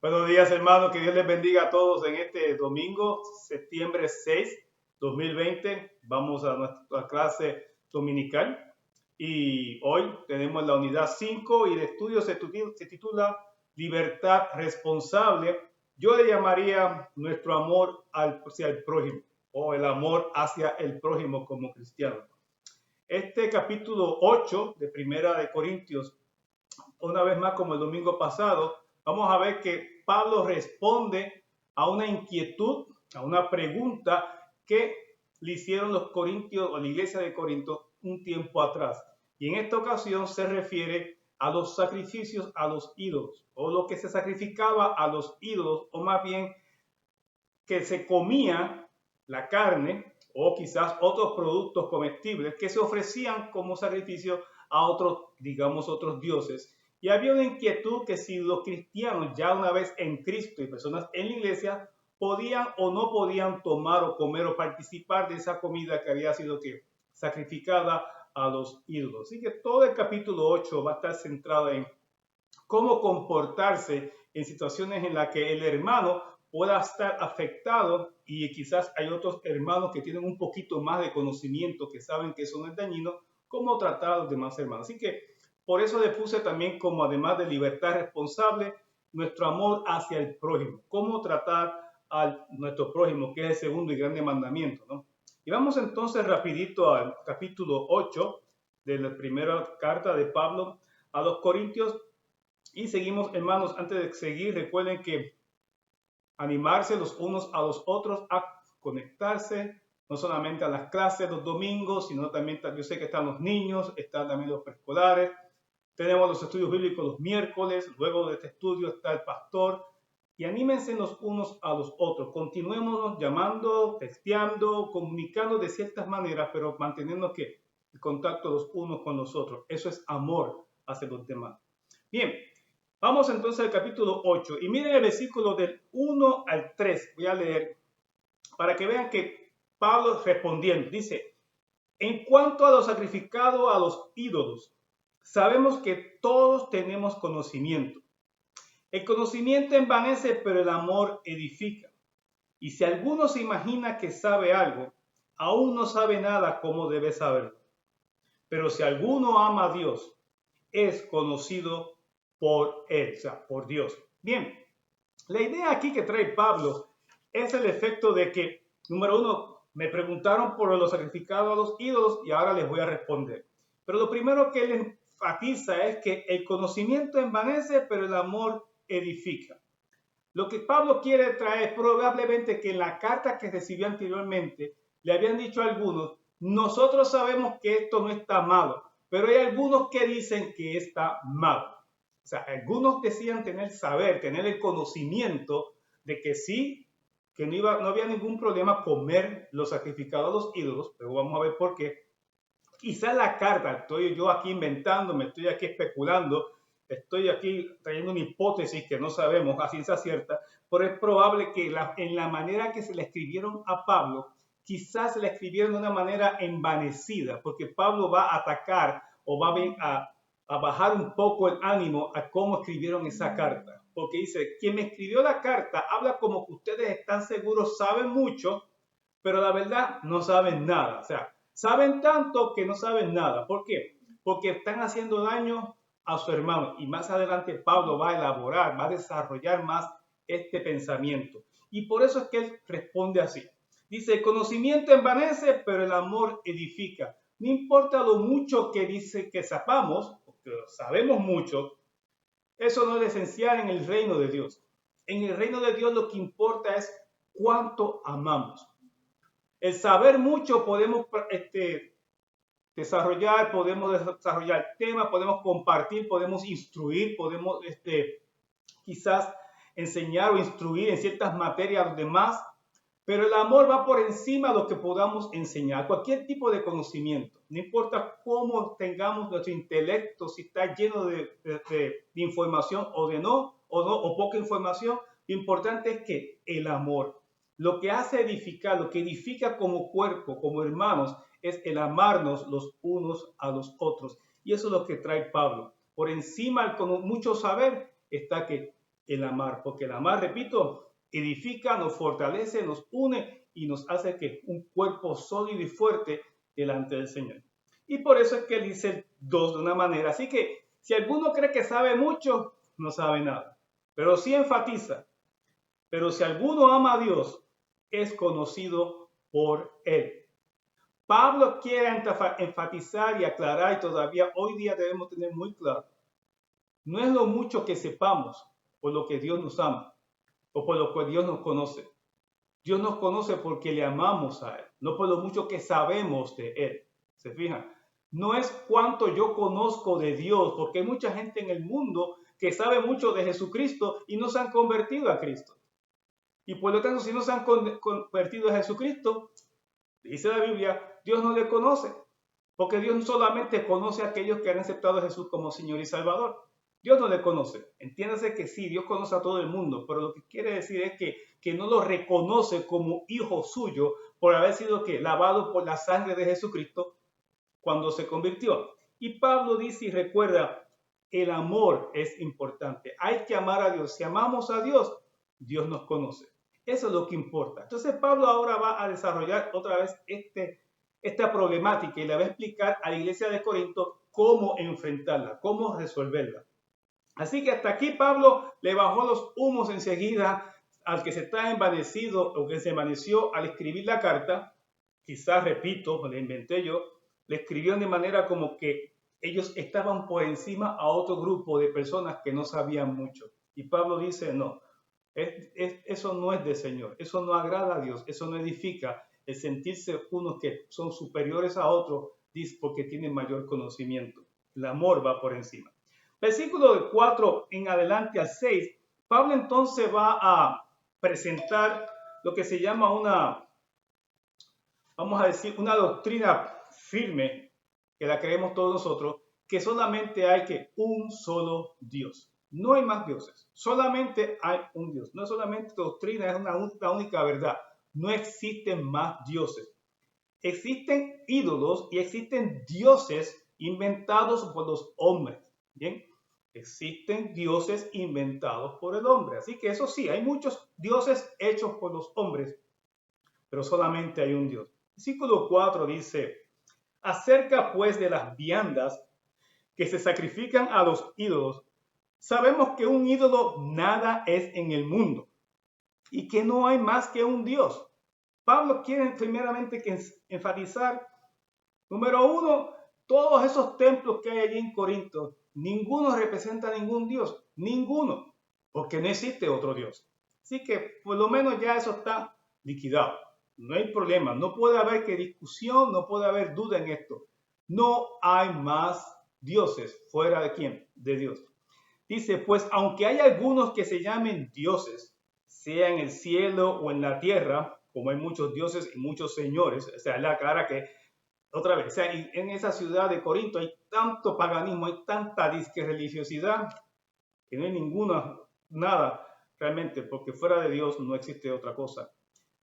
Buenos días, hermanos. Que Dios les bendiga a todos en este domingo, septiembre 6, 2020. Vamos a nuestra clase dominical y hoy tenemos la unidad 5 y el estudio se titula Libertad Responsable. Yo le llamaría nuestro amor hacia el prójimo o el amor hacia el prójimo como cristiano. Este capítulo 8 de Primera de Corintios, una vez más como el domingo pasado, vamos a ver que Pablo responde a una inquietud, a una pregunta que le hicieron los corintios o la iglesia de Corinto un tiempo atrás. Y en esta ocasión se refiere a los sacrificios a los ídolos, o lo que se sacrificaba a los ídolos, o más bien que se comía la carne o quizás otros productos comestibles que se ofrecían como sacrificio a otros, digamos, otros dioses. Y había una inquietud que si los cristianos ya una vez en Cristo y personas en la iglesia podían o no podían tomar o comer o participar de esa comida que había sido sacrificada a los ídolos. Así que todo el capítulo 8 va a estar centrado en cómo comportarse en situaciones en las que el hermano pueda estar afectado y quizás hay otros hermanos que tienen un poquito más de conocimiento, que saben que eso no es dañino, cómo tratar a los demás hermanos. Así que por eso le puse también como además de libertad responsable, nuestro amor hacia el prójimo, cómo tratar a nuestro prójimo, que es el segundo y grande mandamiento, ¿no? Y vamos entonces rapidito al capítulo 8 de la primera carta de Pablo a los Corintios. Y seguimos, hermanos, antes de seguir, recuerden que animarse los unos a los otros a conectarse, no solamente a las clases los domingos, sino también, yo sé que están los niños, están también los preescolares, tenemos los estudios bíblicos los miércoles, luego de este estudio está el pastor, y anímense los unos a los otros, continuemos llamando, texteando, comunicando de ciertas maneras, pero manteniendo que el contacto los unos con los otros, eso es amor hacia los demás. Bien, vamos entonces al capítulo 8 y miren el versículo del 1 al 3. Voy a leer para que vean que Pablo respondiendo dice, en cuanto a lo sacrificado a los ídolos, sabemos que todos tenemos conocimiento. El conocimiento envanece, pero el amor edifica. Y si alguno se imagina que sabe algo, aún no sabe nada como debe saberlo. Pero si alguno ama a Dios, es conocido por él, o sea, por Dios. Bien, la idea aquí que trae Pablo es el efecto de que, número uno, me preguntaron por lo sacrificado a los ídolos y ahora les voy a responder. Pero lo primero que él enfatiza es que el conocimiento envanece, pero el amor edifica. Lo que Pablo quiere traer probablemente que en la carta que recibió anteriormente le habían dicho a algunos, nosotros sabemos que esto no está malo, pero hay algunos que dicen que está mal. O sea, algunos decían tener saber, tener el conocimiento de que sí, que no había ningún problema comer los sacrificados a los ídolos, pero vamos a ver por qué. Quizás la carta, estoy yo aquí inventando, me estoy aquí especulando, estoy aquí trayendo una hipótesis que no sabemos a ciencia cierta, pero es probable que en la manera que se le escribieron a Pablo, quizás se le escribieron de una manera envanecida, porque Pablo va a atacar o va a bajar un poco el ánimo a cómo escribieron esa carta. Porque dice, quien me escribió la carta habla como que ustedes están seguros, saben mucho, pero la verdad no saben nada. O sea, saben tanto que no saben nada. ¿Por qué? Porque están haciendo daño a su hermano. Y más adelante Pablo va a elaborar, va a desarrollar más este pensamiento. Y por eso es que él responde así. Dice, el conocimiento envanece, pero el amor edifica. No importa lo mucho que dice que sepamos, porque sabemos mucho, eso no es esencial en el reino de Dios. En el reino de Dios lo que importa es cuánto amamos. El saber mucho podemos desarrollar temas, podemos compartir, podemos instruir, podemos quizás enseñar o instruir en ciertas materias a los demás, pero el amor va por encima de lo que podamos enseñar, cualquier tipo de conocimiento, no importa cómo tengamos nuestro intelecto, si está lleno de información o poca información, lo importante es que el amor, lo que hace edificar, lo que edifica como cuerpo, como hermanos, es el amarnos los unos a los otros. Y eso es lo que trae Pablo. Por encima, con mucho saber, está que el amar, porque el amar, repito, edifica, nos fortalece, nos une y nos hace que un cuerpo sólido y fuerte delante del Señor. Y por eso es que él dice el dos de una manera. Así que si alguno cree que sabe mucho, no sabe nada. Pero sí enfatiza. Pero si alguno ama a Dios, es conocido por él. Pablo quiere enfatizar y aclarar, y todavía hoy día debemos tener muy claro, no es lo mucho que sepamos por lo que Dios nos ama o por lo que Dios nos conoce. Dios nos conoce porque le amamos a Él, no por lo mucho que sabemos de Él. ¿Se fijan? No es cuánto yo conozco de Dios, porque hay mucha gente en el mundo que sabe mucho de Jesucristo y no se han convertido a Cristo. Y por lo tanto, si no se han convertido a Jesucristo, dice la Biblia, Dios no le conoce, porque Dios solamente conoce a aquellos que han aceptado a Jesús como Señor y Salvador. Dios no le conoce. Entiéndase que sí, Dios conoce a todo el mundo, pero lo que quiere decir es que no lo reconoce como hijo suyo por haber sido lavado por la sangre de Jesucristo cuando se convirtió. Y Pablo dice y recuerda, el amor es importante. Hay que amar a Dios. Si amamos a Dios, Dios nos conoce. Eso es lo que importa. Entonces Pablo ahora va a desarrollar otra vez esta problemática y le va a explicar a la iglesia de Corinto cómo enfrentarla, cómo resolverla. Así que hasta aquí Pablo le bajó los humos enseguida al que se está envanecido o que se envaneció al escribir la carta. Quizás, repito, le inventé yo, le escribió de manera como que ellos estaban por encima a otro grupo de personas que no sabían mucho. Y Pablo dice, no, eso no es del Señor, eso no agrada a Dios, eso no edifica el sentirse unos que son superiores a otros porque tienen mayor conocimiento. El amor va por encima. Versículo 4 en adelante al 6, Pablo entonces va a presentar lo que se llama vamos a decir, una doctrina firme, que la creemos todos nosotros, que solamente hay un solo Dios. No hay más dioses, solamente hay un Dios. No es solamente doctrina, es la única verdad. No existen más dioses. Existen ídolos y existen dioses inventados por los hombres. Bien, existen dioses inventados por el hombre. Así que eso sí, hay muchos dioses hechos por los hombres, pero solamente hay un Dios. Versículo 4 dice, acerca pues de las viandas que se sacrifican a los ídolos, sabemos que un ídolo nada es en el mundo y que no hay más que un Dios. Pablo quiere primeramente enfatizar, número uno, todos esos templos que hay allí en Corinto, ninguno representa a ningún Dios, ninguno, porque no existe otro Dios. Así que por lo menos ya eso está liquidado. No hay problema, no puede haber discusión, no puede haber duda en esto. No hay más dioses fuera de quién, de Dios. Dice, pues aunque hay algunos que se llamen dioses, sea en el cielo o en la tierra, como hay muchos dioses y muchos señores, o sea, la cara que, otra vez, o sea, en esa ciudad de Corinto hay tanto paganismo, hay tanta religiosidad, que no hay nada realmente, porque fuera de Dios no existe otra cosa.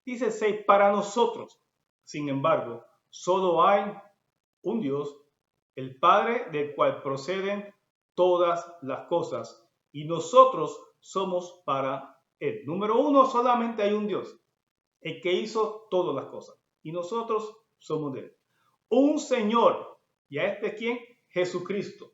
Dice 6, para nosotros, sin embargo, solo hay un Dios, el Padre del cual proceden todas las cosas, y nosotros somos para Él. Número uno, solamente hay un Dios, el que hizo todas las cosas, y nosotros somos de Él. Un Señor, ¿y a este quién? Jesucristo.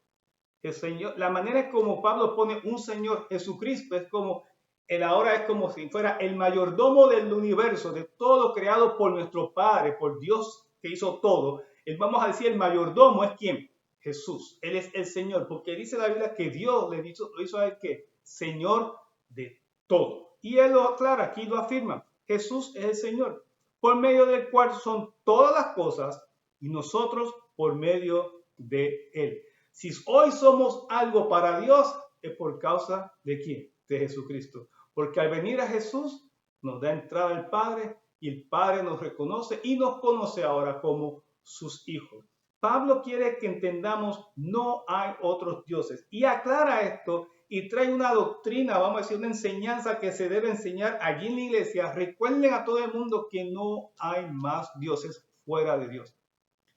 El Señor, la manera como Pablo pone un Señor Jesucristo es como él ahora es como si fuera el mayordomo del universo, de todo creado por nuestro Padre, por Dios que hizo todo. Vamos a decir, el mayordomo es ¿quién? Jesús. Él es el Señor, porque dice la Biblia que Dios lo hizo a él que Señor de todo. Y él lo aclara, aquí lo afirma. Jesús es el Señor, por medio del cual son todas las cosas y nosotros por medio de él. Si hoy somos algo para Dios, es por causa de ¿quién? De Jesucristo. Porque al venir a Jesús, nos da entrada al Padre y el Padre nos reconoce y nos conoce ahora como sus hijos. Pablo quiere que entendamos, no hay otros dioses. Y aclara esto y trae una doctrina, vamos a decir, una enseñanza que se debe enseñar allí en la iglesia. Recuerden a todo el mundo que no hay más dioses fuera de Dios.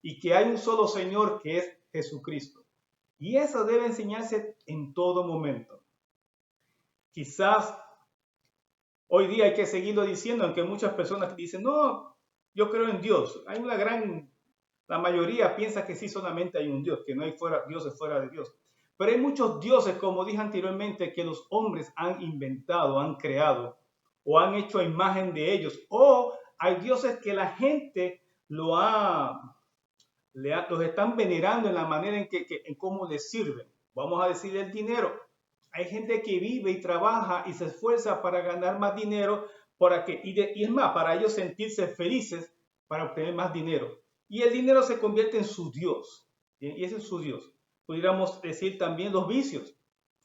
Y que hay un solo Señor que es Jesucristo. Y eso debe enseñarse en todo momento. Quizás hoy día hay que seguirlo diciendo, aunque muchas personas dicen, no, yo creo en Dios. La mayoría piensa que sí solamente hay un Dios, que no hay dioses fuera de Dios. Pero hay muchos dioses, como dije anteriormente, que los hombres han inventado, han creado o han hecho a imagen de ellos. O hay dioses que la gente los están venerando en la manera en cómo les sirven. Vamos a decir el dinero. Hay gente que vive y trabaja y se esfuerza para ganar más dinero y es más, para ellos sentirse felices para obtener más dinero. Y el dinero se convierte en su Dios. ¿Bien? Y ese es su Dios. Pudiéramos decir también los vicios,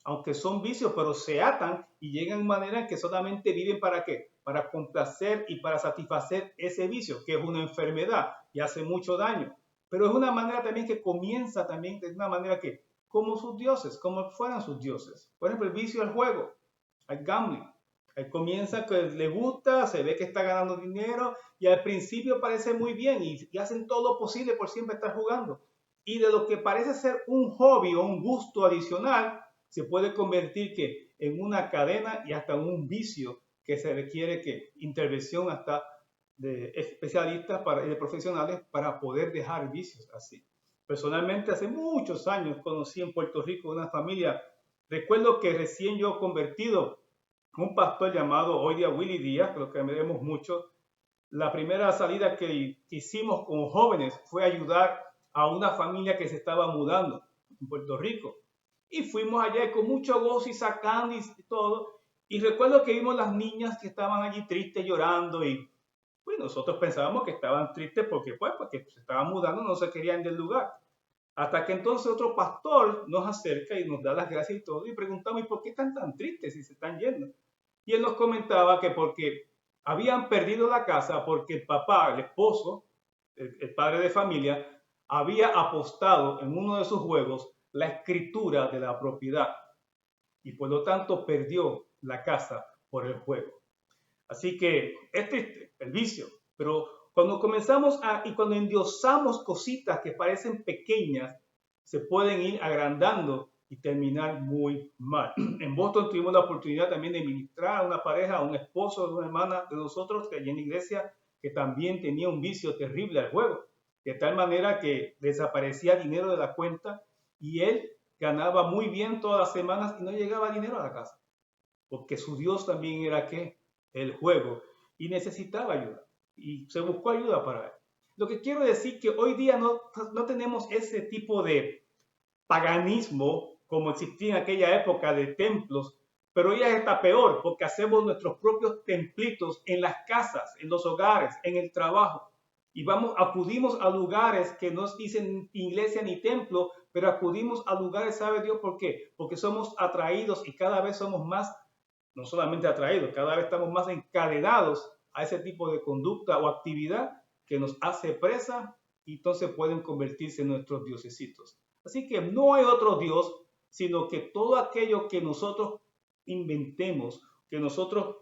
aunque son vicios, pero se atan y llegan de manera que solamente viven ¿para qué? Para complacer y para satisfacer ese vicio, que es una enfermedad y hace mucho daño. Pero es una manera también que comienza también de una manera que, como sus dioses, como fueran sus dioses. Por ejemplo, el vicio al juego, al gambling. Él comienza que le gusta, se ve que está ganando dinero y al principio parece muy bien y hacen todo lo posible por siempre estar jugando. Y de lo que parece ser un hobby o un gusto adicional, se puede convertir en una cadena y hasta en un vicio que se requiere intervención hasta de especialistas y de profesionales para poder dejar vicios así. Personalmente, hace muchos años conocí en Puerto Rico una familia. Recuerdo que recién yo convertido, un pastor llamado hoy día Willy Díaz, que lo que vemos mucho, la primera salida que hicimos con jóvenes fue ayudar a una familia que se estaba mudando en Puerto Rico. Y fuimos allá con mucho gozo y sacando y todo. Y recuerdo que vimos las niñas que estaban allí tristes, llorando y pues nosotros pensábamos que estaban tristes porque se estaban mudando, no se querían del lugar. Hasta que entonces otro pastor nos acerca y nos da las gracias y todo, y preguntamos, ¿y por qué están tan tristes si se están yendo? Y él nos comentaba que porque habían perdido la casa porque el papá, el esposo, el padre de familia, había apostado en uno de sus juegos la escritura de la propiedad y por lo tanto perdió la casa por el juego. Así que es triste el vicio, pero cuando endiosamos cositas que parecen pequeñas, se pueden ir agrandando y terminar muy mal. En Boston tuvimos la oportunidad también de ministrar a una pareja, a un esposo de una hermana de nosotros que allí en la iglesia, que también tenía un vicio terrible al juego, de tal manera que desaparecía dinero de la cuenta y él ganaba muy bien todas las semanas y no llegaba dinero a la casa, porque su Dios también era ¿qué? El juego, y necesitaba ayuda, y se buscó ayuda para él. Lo que quiero decir que hoy día no tenemos ese tipo de paganismo como existía en aquella época de templos, pero hoy está peor porque hacemos nuestros propios templitos en las casas, en los hogares, en el trabajo. Y acudimos a lugares que no dicen iglesia ni templo, pero acudimos a lugares, ¿sabe Dios por qué? Porque somos atraídos y cada vez somos más, no solamente atraídos, cada vez estamos más encadenados a ese tipo de conducta o actividad que nos hace presa y entonces pueden convertirse en nuestros diosesitos. Así que no hay otro Dios, sino que todo aquello que nosotros inventemos, que nosotros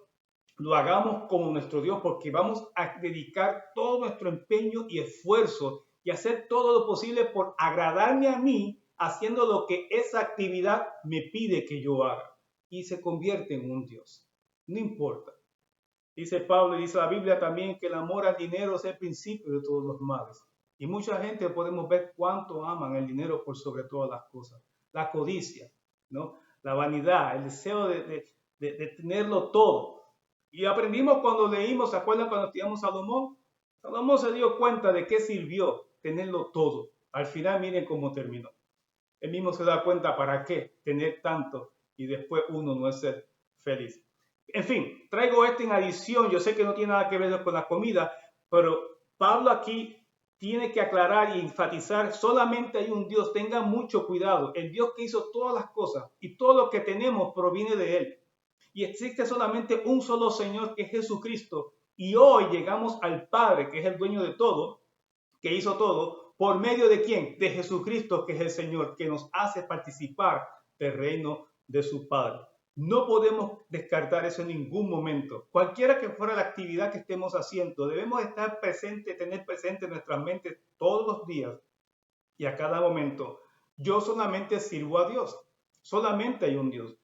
lo hagamos como nuestro Dios, porque vamos a dedicar todo nuestro empeño y esfuerzo y hacer todo lo posible por agradarme a mí, haciendo lo que esa actividad me pide que yo haga. Y se convierte en un Dios. No importa. Dice Pablo y dice la Biblia también que el amor al dinero es el principio de todos los males. Y mucha gente podemos ver cuánto aman el dinero por sobre todas las cosas. La codicia, ¿no? La vanidad, el deseo de tenerlo todo. Y aprendimos cuando leímos, ¿se acuerdan cuando estudiamos Salomón? Salomón se dio cuenta de qué sirvió tenerlo todo. Al final miren cómo terminó. Él mismo se da cuenta para qué tener tanto y después uno no es ser feliz. En fin, traigo esto en adición. Yo sé que no tiene nada que ver con la comida, pero Pablo aquí tiene que aclarar y enfatizar, solamente hay un Dios, tengan mucho cuidado. El Dios que hizo todas las cosas y todo lo que tenemos proviene de Él. Y existe solamente un solo Señor que es Jesucristo. Y hoy llegamos al Padre, que es el dueño de todo, que hizo todo, ¿por medio de quién? De Jesucristo, que es el Señor, que nos hace participar del reino de su Padre. No podemos descartar eso en ningún momento. Cualquiera que fuera la actividad que estemos haciendo, debemos estar presente, tener presente en nuestras mentes todos los días y a cada momento. Yo solamente sirvo a Dios. Solamente hay un Dios.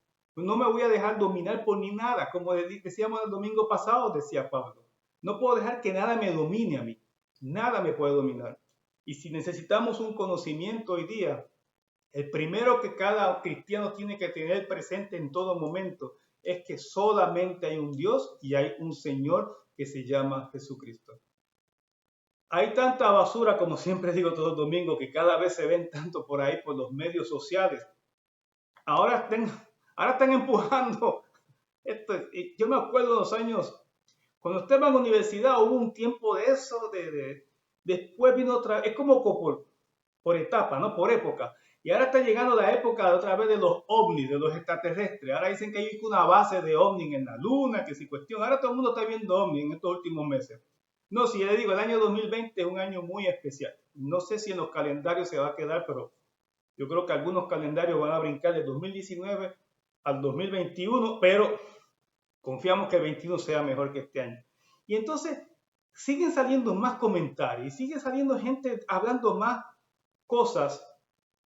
No me voy a dejar dominar por ni nada. Como decíamos el domingo pasado, decía Pablo. No puedo dejar que nada me domine a mí. Nada me puede dominar. Y si necesitamos un conocimiento hoy día, el primero que cada cristiano tiene que tener presente en todo momento es que solamente hay un Dios y hay un Señor que se llama Jesucristo. Hay tanta basura, como siempre digo todo el domingo, que cada vez se ven tanto por ahí por los medios sociales. Ahora están empujando esto. Yo me acuerdo de los años, cuando estaba en la universidad hubo un tiempo de eso, después vino otra, es como por etapa, ¿no? Por época. Y ahora está llegando la época otra vez de los ovnis, de los extraterrestres. Ahora dicen que hay una base de ovnis en la luna, que si cuestión. Ahora todo el mundo está viendo ovnis en estos últimos meses. No, si le digo, el año 2020 es un año muy especial. No sé si en los calendarios se va a quedar, pero yo creo que algunos calendarios van a brincar del 2019 al 2021, pero confiamos que el 21 sea mejor que este año. Y entonces siguen saliendo más comentarios y sigue saliendo gente hablando más cosas.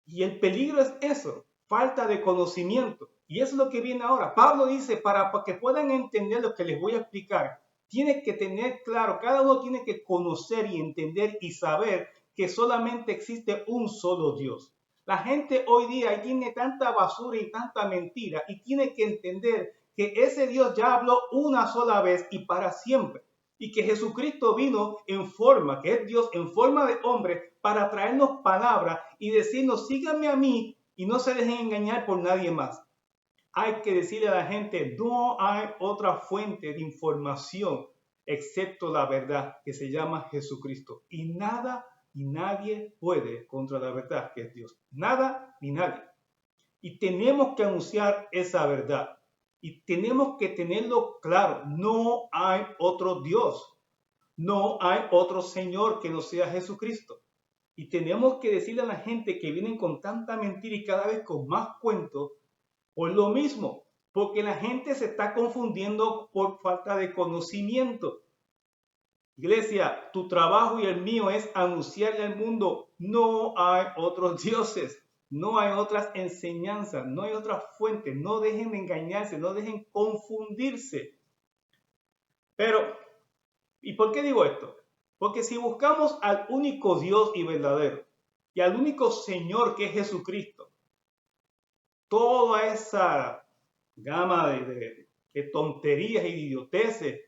Y el peligro es eso, falta de conocimiento. Y eso es lo que viene ahora. Pablo dice, para que puedan entender lo que les voy a explicar, tiene que tener claro, cada uno tiene que conocer y entender y saber que solamente existe un solo Dios. La gente hoy día tiene tanta basura y tanta mentira y tiene que entender que ese Dios ya habló una sola vez y para siempre. Y que Jesucristo vino en forma, que es Dios en forma de hombre, para traernos palabra y decirnos, síganme a mí y no se dejen engañar por nadie más. Hay que decirle a la gente, no hay otra fuente de información excepto la verdad que se llama Jesucristo. Y nada y nadie puede contra la verdad que es Dios. Nada ni nadie. Y tenemos que anunciar esa verdad. Y tenemos que tenerlo claro. No hay otro Dios. No hay otro Señor que no sea Jesucristo. Y tenemos que decirle a la gente que vienen con tanta mentira y cada vez con más cuentos, por lo mismo, porque la gente se está confundiendo por falta de conocimiento. Iglesia, tu trabajo y el mío es anunciarle al mundo, no hay otros dioses, no hay otras enseñanzas, no hay otras fuentes, no dejen de engañarse, no dejen confundirse. Pero, ¿y por qué digo esto? Porque si buscamos al único Dios y verdadero y al único Señor que es Jesucristo, toda esa gama de tonterías y de idioteces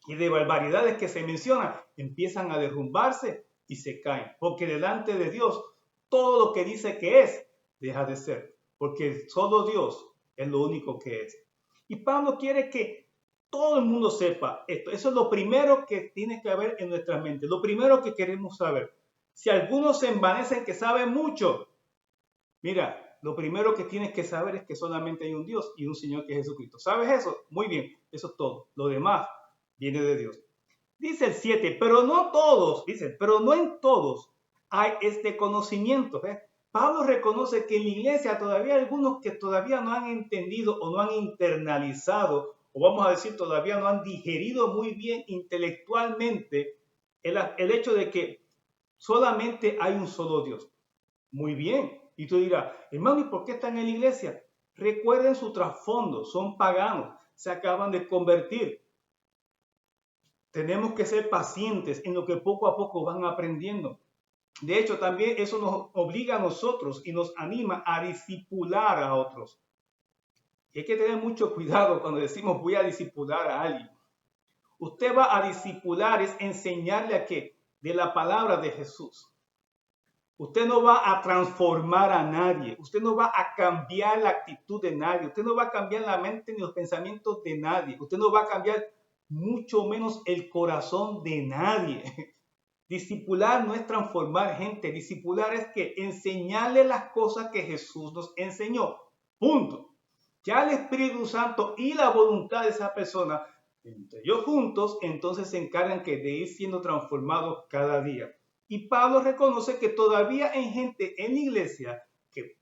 y de barbaridades que se mencionan empiezan a derrumbarse y se caen. Porque delante de Dios, todo lo que dice que es, deja de ser. Porque solo Dios es lo único que es. Y Pablo quiere que todo el mundo sepa esto. Eso es lo primero que tiene que haber en nuestra mente. Lo primero que queremos saber. Si algunos se envanecen que saben mucho, mira, lo primero que tienes que saber es que solamente hay un Dios y un Señor que es Jesucristo. ¿Sabes eso? Muy bien, eso es todo. Lo demás viene de Dios. Dice el 7, pero no todos, dice, pero no en todos hay este conocimiento. ¿Eh? Pablo reconoce que en la iglesia todavía hay algunos que todavía no han entendido o no han internalizado, o vamos a decir, todavía no han digerido muy bien intelectualmente el hecho de que solamente hay un solo Dios. Muy bien. Y tú dirás, hermano, ¿y por qué están en la iglesia? Recuerden su trasfondo, son paganos, se acaban de convertir. Tenemos que ser pacientes en lo que poco a poco van aprendiendo. De hecho, también eso nos obliga a nosotros y nos anima a discipular a otros. Y hay que tener mucho cuidado cuando decimos voy a discipular a alguien. Usted va a discipular, es enseñarle a qué? De la palabra de Jesús. Usted no va a transformar a nadie. Usted no va a cambiar la actitud de nadie. Usted no va a cambiar la mente ni los pensamientos de nadie. Usted no va a cambiar mucho menos el corazón de nadie. Discipular no es transformar gente. Discipular es que enseñarle las cosas que Jesús nos enseñó. Punto. Ya el Espíritu Santo y la voluntad de esa persona, entre ellos juntos, entonces se encargan de ir siendo transformados cada día. Y Pablo reconoce que todavía hay gente en la iglesia que,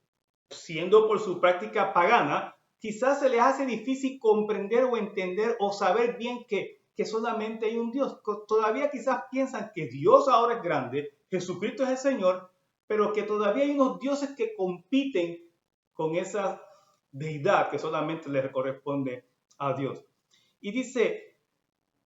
siendo por su práctica pagana, quizás se les hace difícil comprender o entender o saber bien que solamente hay un Dios. Todavía quizás piensan que Dios ahora es grande, Jesucristo es el Señor, pero que todavía hay unos dioses que compiten con esa deidad que solamente le corresponde a Dios. Y dice,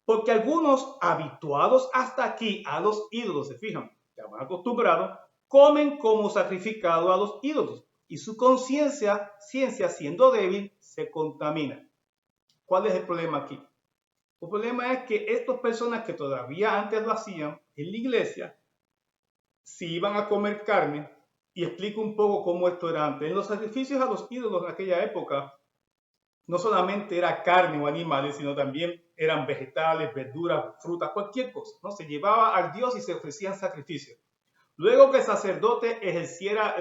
porque algunos habituados hasta aquí a los ídolos, se fijan, ya van acostumbrados, comen como sacrificado a los ídolos y su conciencia, siendo débil, se contamina. ¿Cuál es el problema aquí? El problema es que estas personas que todavía antes lo hacían en la iglesia, si iban a comer carne, y explico un poco cómo esto era antes, en los sacrificios a los ídolos en aquella época, no solamente era carne o animales, sino también eran vegetales, verduras, frutas, cualquier cosa, ¿no? Se llevaba al Dios y se ofrecían sacrificios. Luego que el sacerdote ejerciera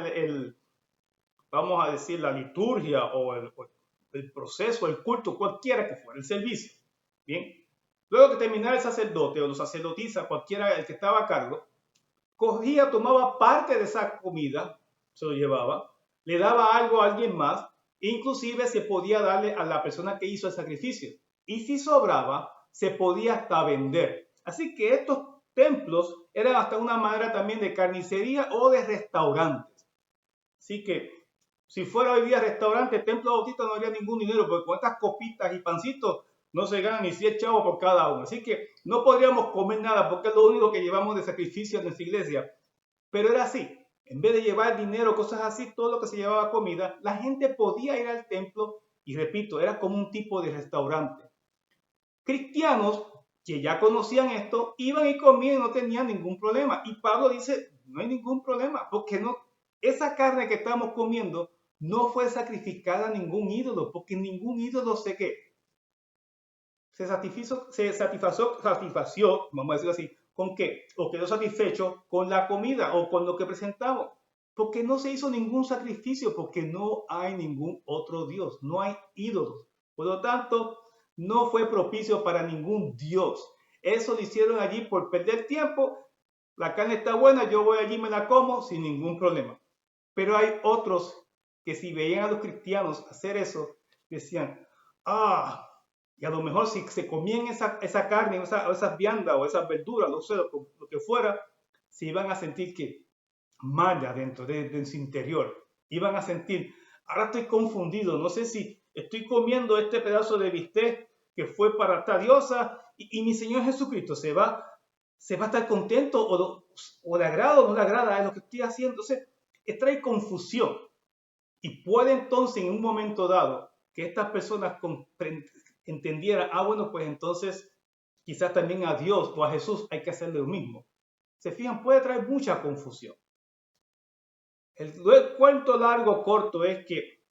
vamos a decir, la liturgia o el proceso, el culto, cualquiera que fuera, el servicio. Bien, luego que terminara el sacerdote o los sacerdotisa, cualquiera el que estaba a cargo, cogía, tomaba parte de esa comida, se lo llevaba, le daba algo a alguien más, inclusive se podía darle a la persona que hizo el sacrificio. Y si sobraba, se podía hasta vender. Así que estos templos eran hasta una manera también de carnicería o de restaurantes. Así que si fuera hoy día restaurante, templo bautista, no habría ningún dinero, porque con estas copitas y pancitos no se ganan ni 100 chavos por cada uno. Así que no podríamos comer nada, porque es lo único que llevamos de sacrificio en nuestra iglesia. Pero era así. En vez de llevar dinero, cosas así, todo lo que se llevaba comida, la gente podía ir al templo y, repito, era como un tipo de restaurante. Cristianos que ya conocían esto, iban y comían y no tenían ningún problema. Y Pablo dice, no hay ningún problema, porque no, esa carne que estamos comiendo no fue sacrificada a ningún ídolo, porque ningún ídolo sé qué. Se satisfació, vamos a decirlo así, ¿con qué? O quedó satisfecho con la comida o con lo que presentamos. Porque no se hizo ningún sacrificio, porque no hay ningún otro Dios, no hay ídolos. Por lo tanto, no fue propicio para ningún Dios. Eso lo hicieron allí por perder tiempo. La carne está buena, yo voy allí y me la como sin ningún problema. Pero hay otros que si veían a los cristianos hacer eso, decían, y a lo mejor si se comían esa carne, esas viandas o esas verduras, no sé, lo que fuera, se iban a sentir que mal adentro de su interior. Iban a sentir, ahora estoy confundido, no sé si estoy comiendo este pedazo de bistec que fue para esta diosa y mi Señor Jesucristo se va a estar contento o le agrada o no le agrada es lo que estoy haciendo. Entonces, trae confusión. Y puede entonces en un momento dado que estas personas entendieran, bueno, pues entonces quizás también a Dios o a Jesús hay que hacerle lo mismo. Se fijan, puede traer mucha confusión. El cuento largo corto es que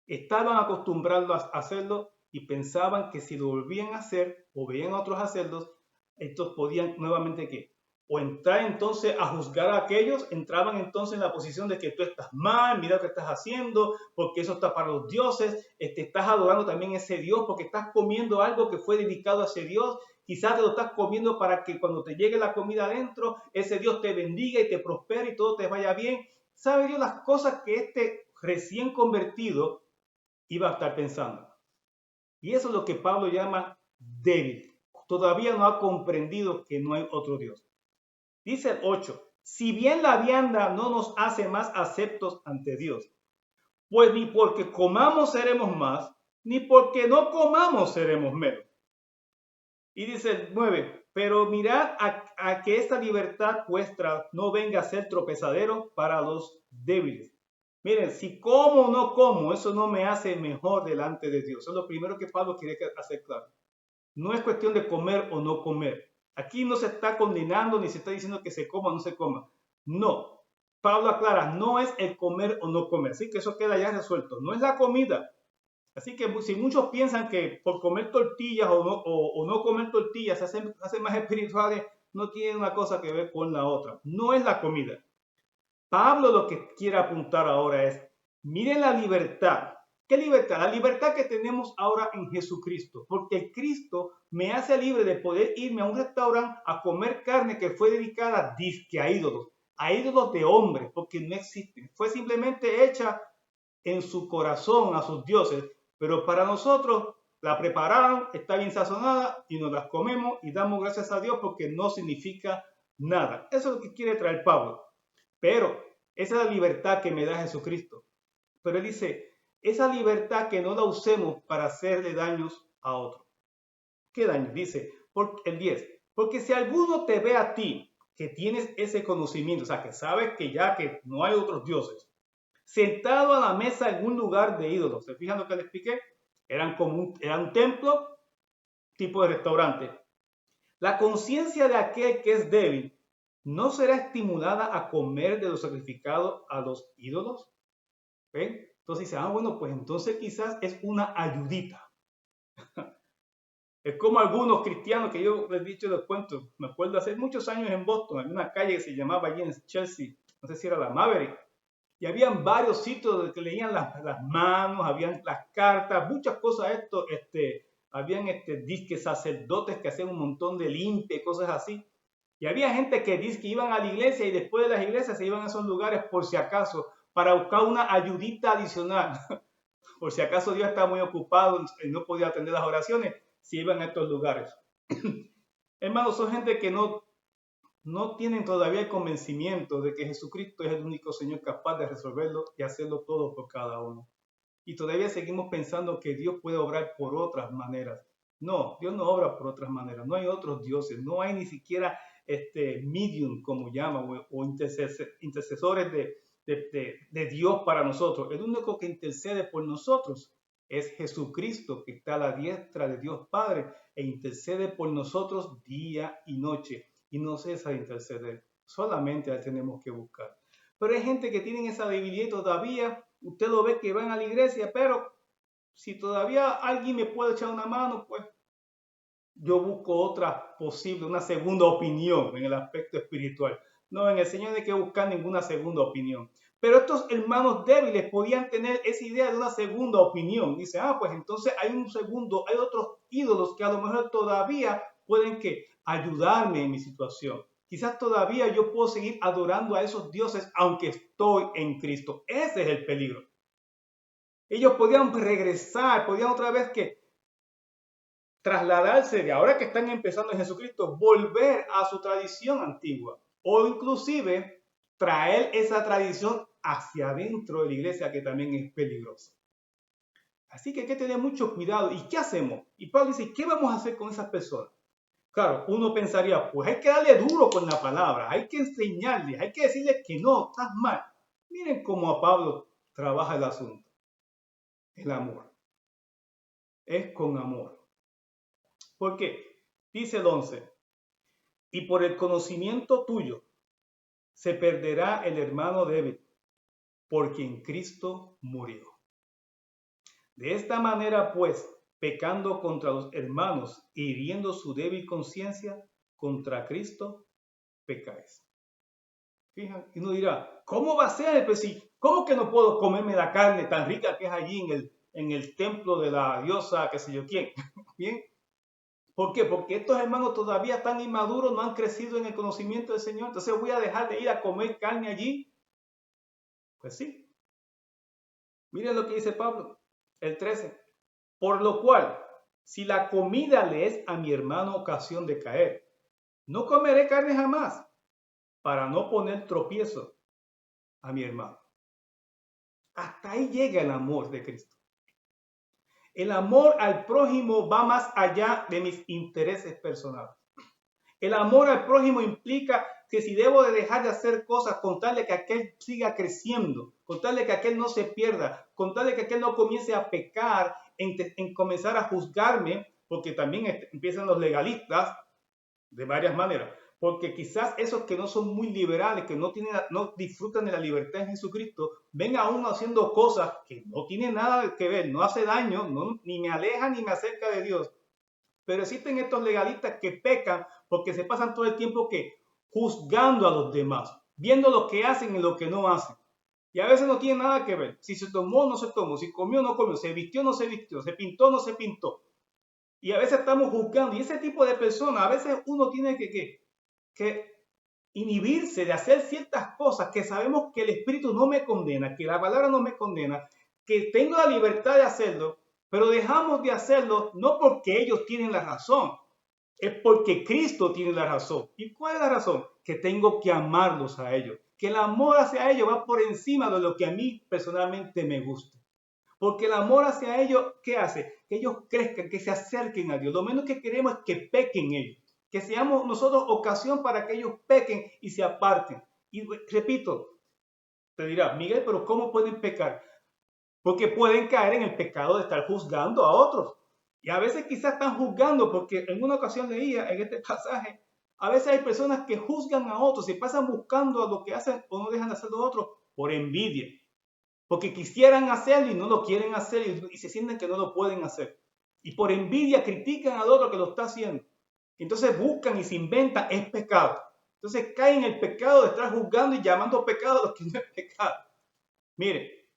estaban acostumbrados a hacerlo y pensaban que si lo volvían a hacer o veían a otros hacerlos, estos podían nuevamente ¿qué? O entrar entonces a juzgar a aquellos, entraban entonces en la posición de que tú estás mal, mira lo que estás haciendo, porque eso está para los dioses, estás adorando también a ese Dios, porque estás comiendo algo que fue dedicado a ese Dios, quizás te lo estás comiendo para que cuando te llegue la comida adentro, ese Dios te bendiga y te prospere y todo te vaya bien. ¿Sabe Dios las cosas que este recién convertido iba a estar pensando? Y eso es lo que Pablo llama débil. Todavía no ha comprendido que no hay otro Dios. Dice el 8, si bien la vianda no nos hace más aceptos ante Dios, pues ni porque comamos seremos más, ni porque no comamos seremos menos. Y dice el 9, pero mirad a que esta libertad vuestra no venga a ser tropezadero para los débiles. Miren, si como o no como, eso no me hace mejor delante de Dios. Eso es lo primero que Pablo quiere hacer claro. No es cuestión de comer o no comer. Aquí no se está condenando ni se está diciendo que se coma o no se coma. No. Pablo aclara, no es el comer o no comer. Así que eso queda ya resuelto. No es la comida. Así que si muchos piensan que por comer tortillas o no comer tortillas se hacen más espirituales, no tiene una cosa que ver con la otra. No es la comida. Pablo lo que quiere apuntar ahora es, miren la libertad. ¿Qué libertad? La libertad que tenemos ahora en Jesucristo. Porque Cristo me hace libre de poder irme a un restaurante a comer carne que fue dedicada a ídolos de hombres, porque no existen. Fue simplemente hecha en su corazón a sus dioses, pero para nosotros la prepararon, está bien sazonada y nos las comemos y damos gracias a Dios porque no significa nada. Eso es lo que quiere traer Pablo. Pero esa es la libertad que me da Jesucristo. Pero él dice, esa libertad que no la usemos para hacerle daños a otros. ¿Qué daño? Dice el 10. Porque si alguno te ve a ti, que tienes ese conocimiento, o sea, que sabes que ya que no hay otros dioses, sentado a la mesa en un lugar de ídolos. ¿Se fijan lo que les expliqué? Era un templo tipo de restaurante. La conciencia de aquel que es débil no será estimulada a comer de lo sacrificado a los ídolos. ¿Ven? Entonces dice, bueno, pues entonces quizás es una ayudita. Es como algunos cristianos que yo les he dicho, les cuento. Me acuerdo hace muchos años en Boston, en una calle que se llamaba allí en Chelsea, no sé si era la Maverick, y habían varios sitios donde que leían las manos, habían las cartas, muchas cosas habían disques sacerdotes que hacían un montón de limpia, cosas así. Y había gente que dice que iban a la iglesia y después de las iglesias se iban a esos lugares por si acaso, para buscar una ayudita adicional. Por si acaso Dios estaba muy ocupado y no podía atender las oraciones, se iban a estos lugares. Hermanos, son gente que no tienen todavía el convencimiento de que Jesucristo es el único Señor capaz de resolverlo y hacerlo todo por cada uno. Y todavía seguimos pensando que Dios puede obrar por otras maneras. No, Dios no obra por otras maneras. No hay otros dioses. No hay ni siquiera medium, como llaman, o intercesores de Dios para nosotros. El único que intercede por nosotros es Jesucristo, que está a la diestra de Dios Padre e intercede por nosotros día y noche. Y no cesa de interceder. Solamente la tenemos que buscar. Pero hay gente que tiene esa debilidad todavía. Usted lo ve que van a la iglesia, pero si todavía alguien me puede echar una mano, pues yo busco otra posible, una segunda opinión en el aspecto espiritual. No, en el Señor no hay que buscar ninguna segunda opinión. Pero estos hermanos débiles podían tener esa idea de una segunda opinión. Dice, pues entonces hay otros ídolos que a lo mejor todavía pueden ayudarme en mi situación. Quizás todavía yo puedo seguir adorando a esos dioses aunque estoy en Cristo. Ese es el peligro. Ellos podían regresar, podían otra vez trasladarse de ahora que están empezando en Jesucristo, volver a su tradición antigua o inclusive traer esa tradición hacia adentro de la iglesia, que también es peligroso. Así que hay que tener mucho cuidado. ¿Y qué hacemos? Y Pablo dice, ¿qué vamos a hacer con esas personas? Claro, uno pensaría, pues hay que darle duro con la palabra, hay que enseñarles, hay que decirles que no, estás mal. Miren cómo a Pablo trabaja el asunto. El amor. Es con amor. ¿Por qué? Dice el 11. Y por el conocimiento tuyo se perderá el hermano débil, por quien Cristo murió. De esta manera, pues, pecando contra los hermanos e hiriendo su débil conciencia, contra Cristo pecáis. Fijan, y uno dirá, ¿cómo va a ser? Pues sí, ¿cómo que no puedo comerme la carne tan rica que es allí en el templo de la diosa, qué sé yo quién? Bien. ¿Por qué? Porque estos hermanos todavía están inmaduros, no han crecido en el conocimiento del Señor. Entonces voy a dejar de ir a comer carne allí. Pues sí. Miren lo que dice Pablo, el 13. Por lo cual, si la comida le es a mi hermano ocasión de caer, no comeré carne jamás, para no poner tropiezo a mi hermano. Hasta ahí llega el amor de Cristo. El amor al prójimo va más allá de mis intereses personales. El amor al prójimo implica que si debo de dejar de hacer cosas, contarle que aquel siga creciendo, contarle que aquel no se pierda, contarle que aquel no comience a pecar, en comenzar a juzgarme, porque también empiezan los legalistas de varias maneras, porque quizás esos que no son muy liberales, que no disfrutan de la libertad en Jesucristo, ven a uno haciendo cosas que no tienen nada que ver, no hace daño, ni me aleja ni me acerca de Dios. Pero existen estos legalistas que pecan porque se pasan todo el tiempo juzgando a los demás, viendo lo que hacen y lo que no hacen. Y a veces no tiene nada que ver. Si se tomó o no se tomó, si comió o no comió, se vistió o no se vistió, se pintó o no se pintó. Y a veces estamos juzgando. Y ese tipo de personas, a veces uno tiene que inhibirse de hacer ciertas cosas que sabemos que el Espíritu no me condena, que la palabra no me condena, que tengo la libertad de hacerlo, pero dejamos de hacerlo no porque ellos tienen la razón, es porque Cristo tiene la razón. ¿Y cuál es la razón? Que tengo que amarlos a ellos, que el amor hacia ellos va por encima de lo que a mí personalmente me gusta. Porque el amor hacia ellos, ¿qué hace? Que ellos crezcan, que se acerquen a Dios. Lo menos que queremos es que pequen ellos. Que seamos nosotros ocasión para que ellos pequen y se aparten. Y repito, te dirá, Miguel, pero ¿cómo pueden pecar? Porque pueden caer en el pecado de estar juzgando a otros. Y a veces quizás están juzgando, porque en una ocasión leía en este pasaje, a veces hay personas que juzgan a otros y pasan buscando a lo que hacen o no dejan de hacer los otros por envidia. Porque quisieran hacerlo y no lo quieren hacer y se sienten que no lo pueden hacer. Y por envidia critican al otro que lo está haciendo. Entonces buscan y se inventan, es pecado. Entonces caen en el pecado de estar juzgando y llamando pecado a lo que no es pecado. Mire,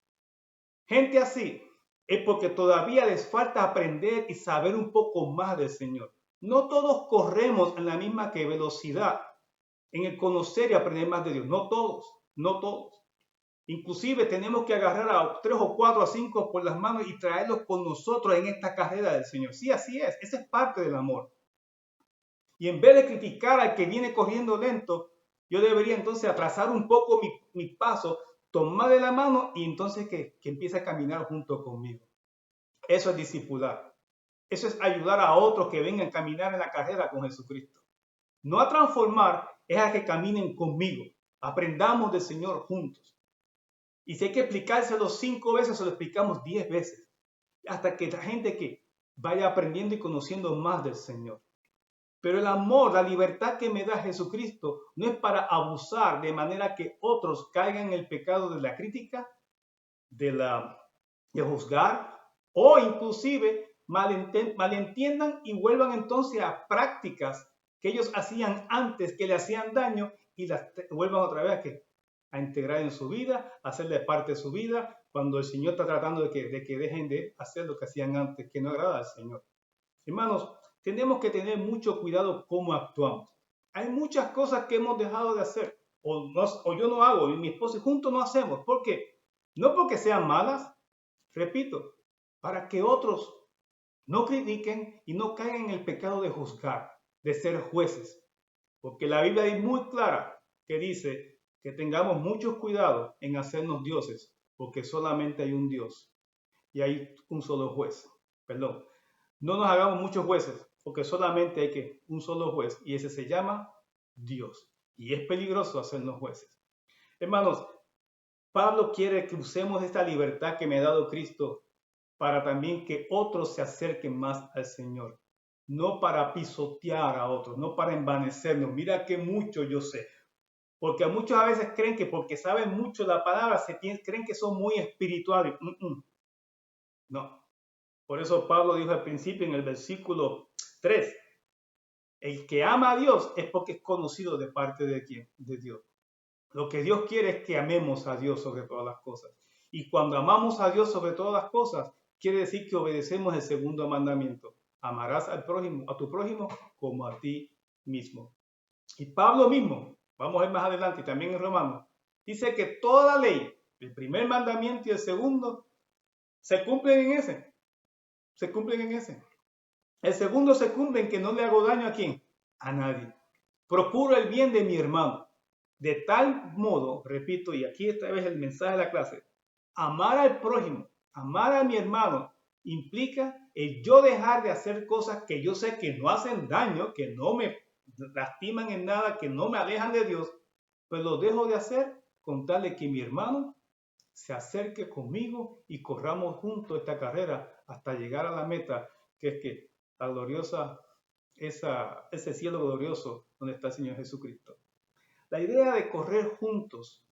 gente así es porque todavía les falta aprender y saber un poco más del Señor. No todos corremos en la misma velocidad en el conocer y aprender más de Dios. No todos, no todos. Inclusive tenemos que agarrar a 3 o 4 a 5 por las manos y traerlos con nosotros en esta carrera del Señor. Sí, así es. Esa es parte del amor. Y en vez de criticar al que viene corriendo lento, yo debería entonces atrasar un poco mi paso, tomarle la mano y entonces que empiece a caminar junto conmigo. Eso es discipular. Eso es ayudar a otros que vengan a caminar en la carrera con Jesucristo. No a transformar, es a que caminen conmigo. Aprendamos del Señor juntos. Y si hay que explicárselo 5 veces, se lo explicamos 10 veces. Hasta que la gente que vaya aprendiendo y conociendo más del Señor. Pero el amor, la libertad que me da Jesucristo no es para abusar de manera que otros caigan en el pecado de la crítica, de juzgar o inclusive malentiendan y vuelvan entonces a prácticas que ellos hacían antes que le hacían daño y las vuelvan otra vez a integrar en su vida, a hacerle parte de su vida, cuando el Señor está tratando de que dejen de hacer lo que hacían antes, que no agrada al Señor. Hermanos, tenemos que tener mucho cuidado cómo actuamos. Hay muchas cosas que hemos dejado de hacer, o yo no hago, y mi esposo juntos no hacemos. ¿Por qué? No porque sean malas, repito, para que otros no critiquen y no caigan en el pecado de juzgar, de ser jueces. Porque la Biblia es muy clara que dice que tengamos mucho cuidado en hacernos dioses, porque solamente hay un Dios y hay un solo juez. Perdón. No nos hagamos muchos jueces, porque solamente hay un solo juez, y ese se llama Dios. Y es peligroso hacernos jueces. Hermanos, Pablo quiere que usemos esta libertad que me ha dado Cristo para también que otros se acerquen más al Señor. No para pisotear a otros, no para envanecernos. Mira que mucho yo sé. Porque muchos a veces creen que porque saben mucho la palabra, creen que son muy espirituales. No. Por eso Pablo dijo al principio en el versículo 3, el que ama a Dios es porque es conocido de parte de quién, de Dios. Lo que Dios quiere es que amemos a Dios sobre todas las cosas. Y cuando amamos a Dios sobre todas las cosas, quiere decir que obedecemos el segundo mandamiento. Amarás al prójimo, a tu prójimo como a ti mismo. Y Pablo mismo, vamos a ver más adelante, y también en Romanos, dice que toda la ley, el primer mandamiento y el segundo, se cumplen en ese. Se cumplen en ese. El segundo se cumple en que no le hago daño a quién, a nadie. Procuro el bien de mi hermano. De tal modo, repito, y aquí esta vez el mensaje de la clase, amar al prójimo, amar a mi hermano, implica el yo dejar de hacer cosas que yo sé que no hacen daño, que no me lastiman en nada, que no me alejan de Dios, pues lo dejo de hacer con tal de que mi hermano se acerque conmigo y corramos juntos esta carrera hasta llegar a la meta, que es que la gloriosa, ese cielo glorioso donde está el Señor Jesucristo. La idea de correr juntos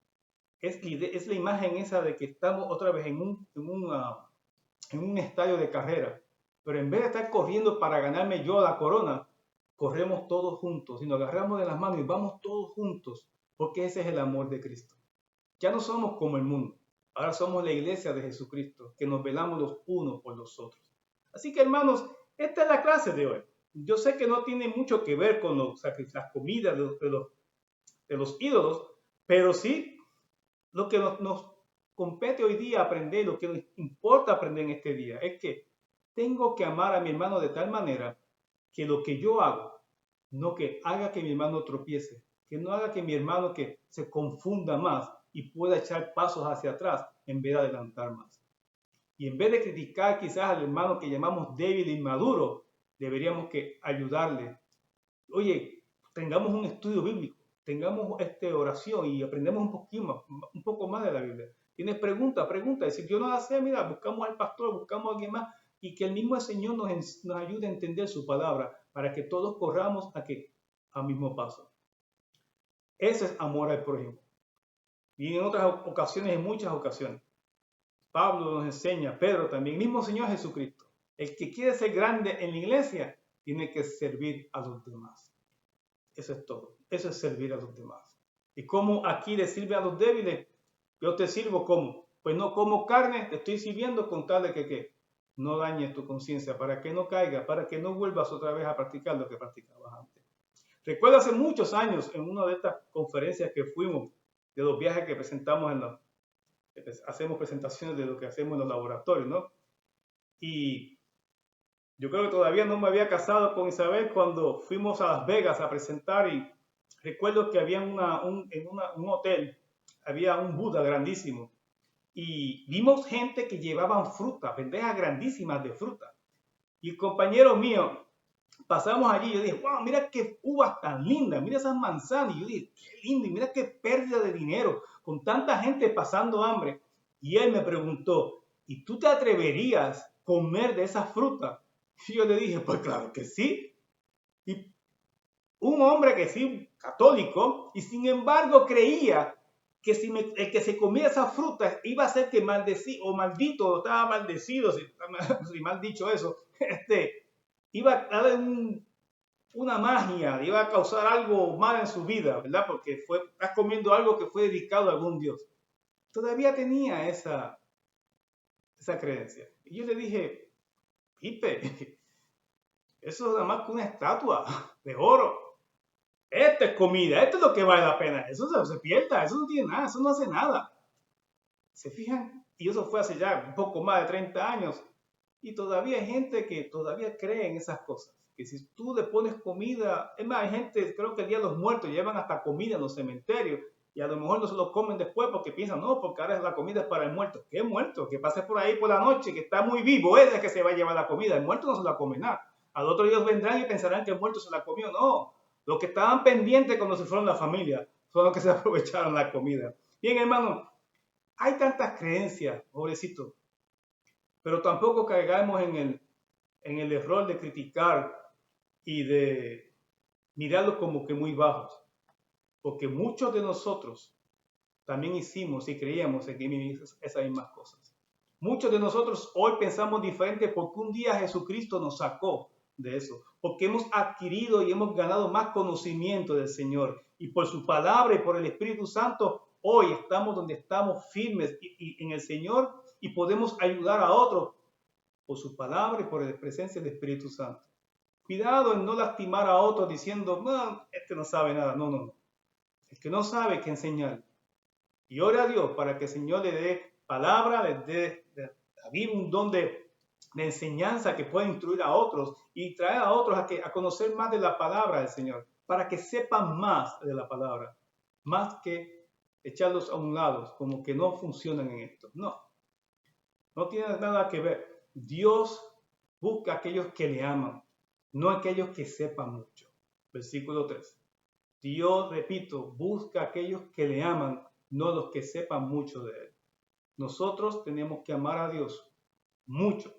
es la imagen esa de que estamos otra vez en un estadio de carrera, pero en vez de estar corriendo para ganarme yo la corona, corremos todos juntos y nos agarramos de las manos y vamos todos juntos, porque ese es el amor de Cristo. Ya no somos como el mundo, ahora somos la iglesia de Jesucristo, que nos velamos los unos por los otros. Así que hermanos, esta es la clase de hoy. Yo sé que no tiene mucho que ver con las comidas de los ídolos, pero sí lo que nos compete hoy día aprender, lo que nos importa aprender en este día, es que tengo que amar a mi hermano de tal manera que lo que yo hago, no que haga que mi hermano tropiece, que no haga que mi hermano que se confunda más y pueda echar pasos hacia atrás en vez de adelantar más. Y en vez de criticar quizás al hermano que llamamos débil e inmaduro, deberíamos que ayudarle. Oye, tengamos un estudio bíblico, tengamos oración y aprendemos un poco más de la Biblia. Tienes preguntas, y si yo no la sé, mira, buscamos al pastor, buscamos a alguien más y que el mismo Señor nos ayude a entender su palabra para que todos corramos al mismo paso. Ese es amor al prójimo. Y en otras ocasiones, en muchas ocasiones, Pablo nos enseña, Pedro también, el mismo Señor Jesucristo. El que quiere ser grande en la iglesia tiene que servir a los demás. Eso es todo. Eso es servir a los demás. ¿Y cómo aquí le sirve a los débiles? Yo te sirvo como, pues no como carne, te estoy sirviendo con tal de que no dañes tu conciencia, para que no caigas, para que no vuelvas otra vez a practicar lo que practicabas antes. Recuerdo hace muchos años en una de estas conferencias que fuimos, de los viajes que presentamos hacemos presentaciones de lo que hacemos en los laboratorios, ¿no? Y yo creo que todavía no me había casado con Isabel cuando fuimos a Las Vegas a presentar y recuerdo que había en un hotel, había un Buda grandísimo y vimos gente que llevaban fruta, bandejas grandísimas de fruta. Y el compañero mío, pasamos allí y yo dije, wow, mira qué uvas tan lindas, mira esas manzanas. Y yo dije, qué lindo, y mira qué pérdida de dinero con tanta gente pasando hambre. Y él me preguntó, ¿y tú te atreverías a comer de esa fruta? Y yo le dije, pues claro que sí. Y un hombre que sí, católico, y sin embargo creía que el que se comía esa fruta iba a ser que maldecido o maldito, o estaba maldecido, si mal dicho eso, iba a dar una magia, iba a causar algo mal en su vida, ¿verdad? Porque estás comiendo algo que fue dedicado a algún Dios. Todavía tenía esa creencia. Y yo le dije, Pipe, eso es nada más que una estatua de oro. Esta es comida, esto es lo que vale la pena. Eso se pierda, eso no tiene nada, eso no hace nada. ¿Se fijan? Y eso fue hace ya un poco más de 30 años. Y todavía hay gente que todavía cree en esas cosas. Que si tú le pones comida, es más, hay gente, creo que el Día de los Muertos llevan hasta comida en los cementerios y a lo mejor no se lo comen después porque piensan, no, porque ahora la comida es para el muerto. ¿Qué muerto? Que pase por ahí por la noche, que está muy vivo, es el que se va a llevar la comida. El muerto no se la come nada. Al otro día vendrán y pensarán que el muerto se la comió. No, los que estaban pendientes cuando se fueron la familia son los que se aprovecharon la comida. Bien, hermano, hay tantas creencias, pobrecito, pero tampoco caigamos en el error de criticar y de mirarlos como que muy bajos, porque muchos de nosotros también hicimos y creíamos en esas mismas cosas. Muchos de nosotros hoy pensamos diferente porque un día Jesucristo nos sacó de eso, porque hemos adquirido y hemos ganado más conocimiento del Señor y por su palabra y por el Espíritu Santo hoy estamos donde estamos firmes y en el Señor y podemos ayudar a otros por su palabra y por la presencia del Espíritu Santo. Cuidado en no lastimar a otros diciendo, no, este no sabe nada. No, no, no. El que no sabe hay que enseñar. Y ore a Dios para que el Señor le dé palabra, le dé un don de enseñanza que pueda instruir a otros y traer a otros a conocer más de la palabra del Señor, para que sepan más de la palabra, más que echarlos a un lado, como que no funcionan en esto. No, no tiene nada que ver. Dios busca a aquellos que le aman, no a aquellos que sepan mucho. Versículo 3. Dios, repito, busca a aquellos que le aman, no a los que sepan mucho de Él. Nosotros tenemos que amar a Dios mucho.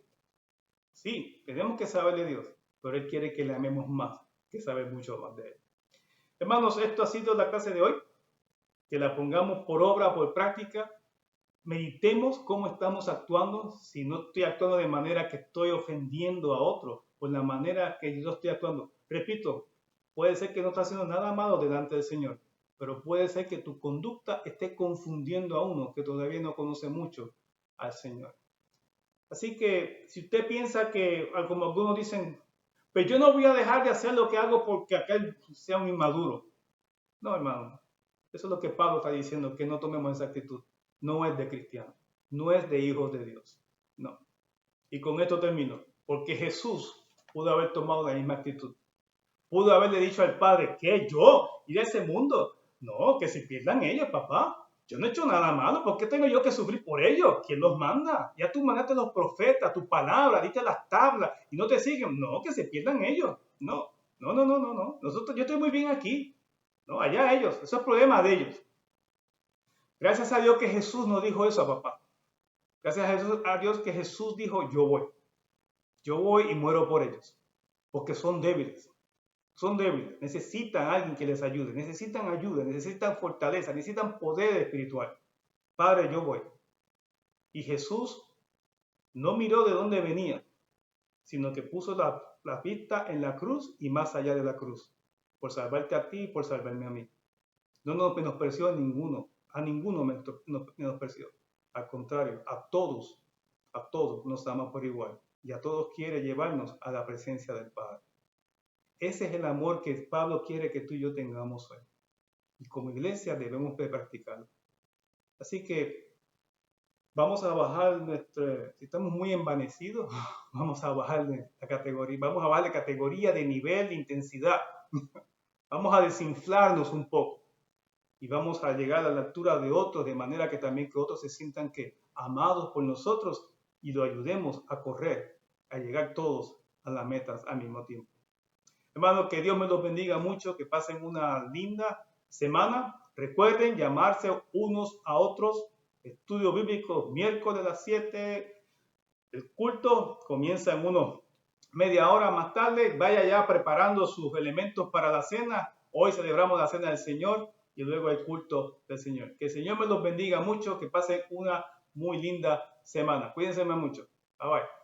Sí, tenemos que saber de Dios, pero Él quiere que le amemos más, que saber mucho más de Él. Hermanos, esto ha sido la clase de hoy. Que la pongamos por obra, por práctica. Meditemos cómo estamos actuando, si no estoy actuando de manera que estoy ofendiendo a otro, por la manera que yo estoy actuando. Repito, puede ser que no estás haciendo nada malo delante del Señor, pero puede ser que tu conducta esté confundiendo a uno que todavía no conoce mucho al Señor. Así que si usted piensa que, como algunos dicen, pues yo no voy a dejar de hacer lo que hago porque aquel sea un inmaduro. No, hermano, eso es lo que Pablo está diciendo, que no tomemos esa actitud. No es de cristiano, no es de hijos de Dios, no. Y con esto termino, porque Jesús pudo haber tomado la misma actitud. Pudo haberle dicho al Padre, ¿qué? ¿Yo? ¿Ir a ese mundo? No, que se pierdan ellos, papá. Yo no he hecho nada malo, ¿por qué tengo yo que sufrir por ellos? ¿Quién los manda? Ya tú mandaste a los profetas, tu palabra, diste las tablas y no te siguen. No, que se pierdan ellos. No, no, no, no, no, no. Yo estoy muy bien aquí. No, allá ellos. Eso es problema de ellos. Gracias a Dios que Jesús no dijo eso a papá. Gracias a Dios que Jesús dijo, yo voy. Yo voy y muero por ellos. Porque son débiles. Son débiles. Necesitan a alguien que les ayude. Necesitan ayuda. Necesitan fortaleza. Necesitan poder espiritual. Padre, yo voy. Y Jesús no miró de dónde venía, sino que puso la vista en la cruz y más allá de la cruz. Por salvarte a ti y por salvarme a mí. No nos menospreció a ninguno nos menospreció. Al contrario, a todos nos ama por igual. Y a todos quiere llevarnos a la presencia del Padre. Ese es el amor que Pablo quiere que tú y yo tengamos hoy. Y como iglesia debemos de practicarlo. Así que vamos a bajar si estamos muy envanecidos, vamos a bajar la categoría, vamos a bajar de categoría, de nivel, de intensidad. Vamos a desinflarnos un poco. Y vamos a llegar a la altura de otros, de manera que también que otros se sientan amados por nosotros y lo ayudemos a correr, a llegar todos a las metas al mismo tiempo. Hermanos, que Dios me los bendiga mucho, que pasen una linda semana. Recuerden llamarse unos a otros. Estudio bíblico miércoles a las 7. El culto comienza en media hora más tarde. Vaya ya preparando sus elementos para la cena. Hoy celebramos la cena del Señor y luego el culto del Señor. Que el Señor me los bendiga mucho, que pasen una muy linda semana. Cuídense mucho. Bye bye.